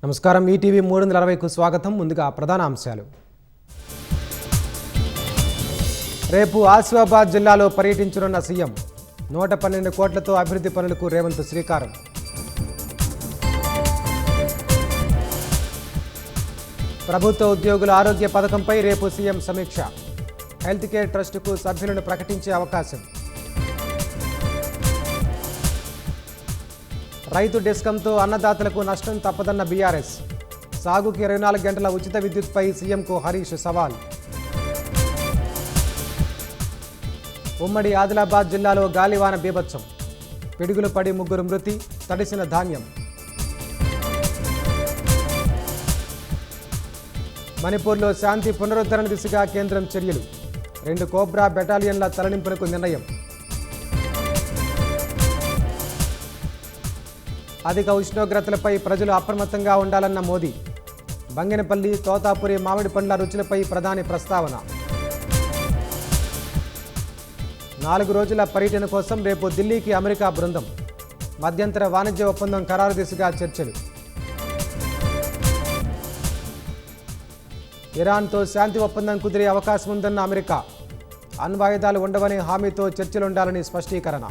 నమస్కారం ఈటీవీ 360కు స్వాగతం. ముందుగా ప్రధాన అంశాలు. రేపు ఆసిఫాబాద్ జిల్లాలో పర్యటించనున్న సీఎం. 112 కోట్లతో అభివృద్ధి పనులకు రేవంత్ శ్రీకారం. ప్రభుత్వ ఉద్యోగుల ఆరోగ్య పథకంపై రేపు సీఎం సమీక్ష. హెల్త్ కేర్ ట్రస్టుకు సభ్యులను ప్రకటించే అవకాశం. రైతు డిస్కంతో అన్నదాతలకు నష్టం తప్పదన్న బీఆర్ఎస్. సాగుకి 24 గంటల ఉచిత విద్యుత్పై సీఎంకు హరీష్ సవాల్. ఉమ్మడి ఆదిలాబాద్ జిల్లాలో గాలివాన బీభత్సం. పిడుగులు పడి 3 మృతి, తడిసిన ధాన్యం. మణిపూర్లో శాంతి పునరుద్ధరణ దిశగా కేంద్రం చర్యలు. 2 కోబ్రా బెటాలియన్ల తరలింపునకు నిర్ణయం. అధిక ఉష్ణోగ్రతలపై ప్రజలు అప్రమత్తంగా ఉండాలన్న మోదీ. బంగనపల్లి, తోతాపురి మామిడి పండ్ల రుచులపై ప్రధాని ప్రస్తావన. 4 రోజుల పర్యటన కోసం రేపు ఢిల్లీకి అమెరికా బృందం. మధ్యంతర వాణిజ్య ఒప్పందం ఖరారు దిశగా చర్చలు. ఇరాన్తో శాంతి ఒప్పందం కుదిరే అవకాశం ఉందన్న అమెరికా. అణ్వాయుధాలు ఉండవనే హామీతో చర్చలుండాలని స్పష్టీకరణ.